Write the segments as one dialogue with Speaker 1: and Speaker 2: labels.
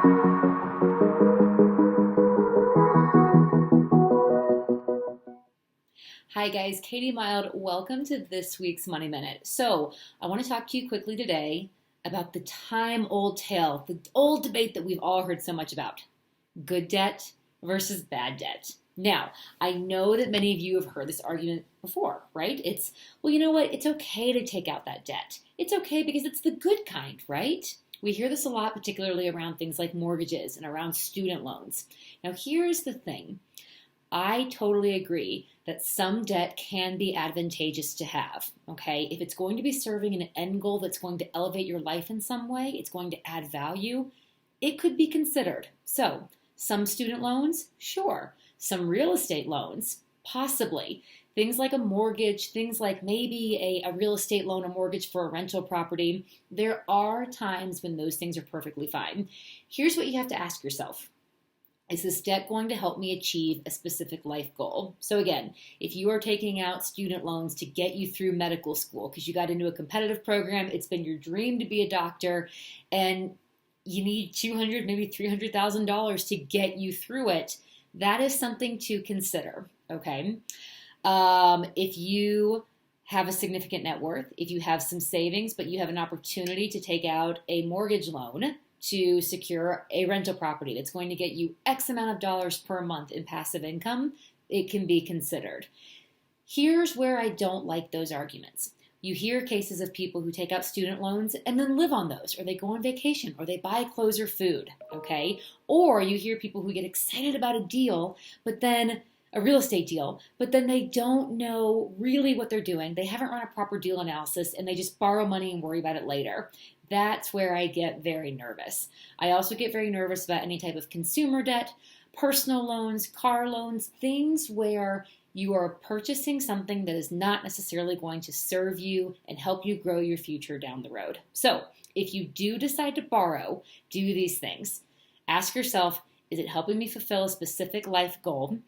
Speaker 1: Hi guys, Katie Mild. Welcome to this week's Money Minute. So I want to talk to you quickly today about the time-old tale, the old debate that we've all heard so much about. Good debt versus bad debt. Now, I know that many of you have heard this argument before, right? It's, well, you know what? It's okay to take out that debt. It's okay because it's the good kind, right? We hear this a lot, particularly around things like mortgages and around student loans. Now, here's the thing. I totally agree that some debt can be advantageous to have, okay? If it's going to be serving an end goal that's going to elevate your life in some way, it's going to add value, it could be considered. So, some student loans, sure. Some real estate loans, possibly. Things like a mortgage, things like maybe a real estate loan, a mortgage for a rental property, there are times when those things are perfectly fine. Here's what you have to ask yourself. Is this debt going to help me achieve a specific life goal? So again, if you are taking out student loans to get you through medical school because you got into a competitive program, it's been your dream to be a doctor, and you need $200,000, maybe $300,000 to get you through it, that is something to consider, okay? If you have a significant net worth, if you have some savings, but you have an opportunity to take out a mortgage loan to secure a rental property that's going to get you X amount of dollars per month in passive income, it can be considered. Here's where I don't like those arguments. You hear cases of people who take out student loans and then live on those, or they go on vacation, or they buy clothes or food, okay? Or you hear people who get excited about a deal, but then a real estate deal, but then they don't know really what they're doing. They haven't run a proper deal analysis, and they just borrow money and worry about it later. That's where I get very nervous. I also get very nervous about any type of consumer debt, personal loans, car loans, things where you are purchasing something that is not necessarily going to serve you and help you grow your future down the road. So if you do decide to borrow, do these things. Ask yourself, is it helping me fulfill a specific life goal?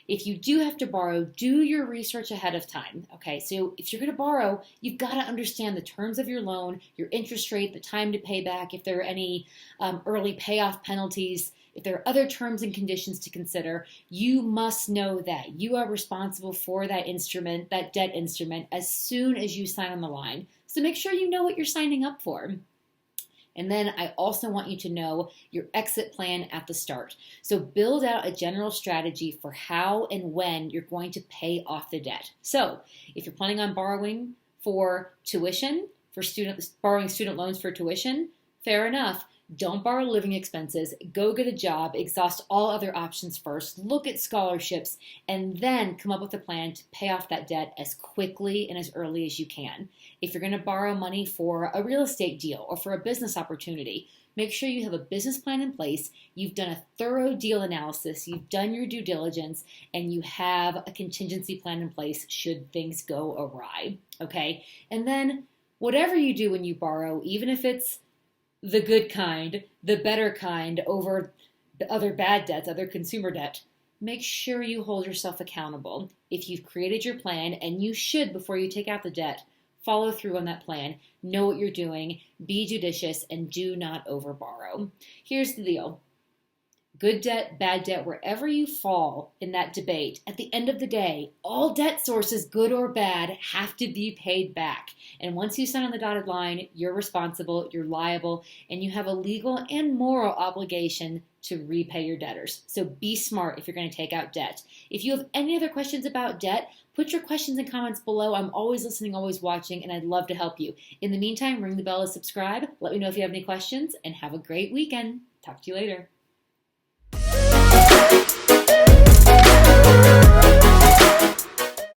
Speaker 1: If you do have to borrow, do your research ahead of time, okay? So if you're going to borrow, you've got to understand the terms of your loan, your interest rate, the time to pay back, if there are any early payoff penalties, if there are other terms and conditions to consider. You must know that. You are responsible for that instrument, that debt instrument, as soon as you sign on the line. So make sure you know what you're signing up for. And then I also want you to know your exit plan at the start. So build out a general strategy for how and when you're going to pay off the debt. So if you're planning on borrowing for tuition, borrowing student loans for tuition, fair enough. Don't borrow living expenses, go get a job, exhaust all other options first, look at scholarships, and then come up with a plan to pay off that debt as quickly and as early as you can. If you're going to borrow money for a real estate deal or for a business opportunity, make sure you have a business plan in place, you've done a thorough deal analysis, you've done your due diligence, and you have a contingency plan in place should things go awry, okay? And then whatever you do when you borrow, even if it's the good kind, the better kind over the other bad debts, other consumer debt, make sure you hold yourself accountable. If you've created your plan, and you should before you take out the debt, follow through on that plan, know what you're doing, be judicious, and do not overborrow. Here's the deal. Good debt, bad debt, wherever you fall in that debate, at the end of the day, all debt sources, good or bad, have to be paid back. And once you sign on the dotted line, you're responsible, you're liable, and you have a legal and moral obligation to repay your debtors. So be smart if you're going to take out debt. If you have any other questions about debt, put your questions and comments below. I'm always listening, always watching, and I'd love to help you. In the meantime, ring the bell to subscribe. Let me know if you have any questions, and have a great weekend. Talk to you later.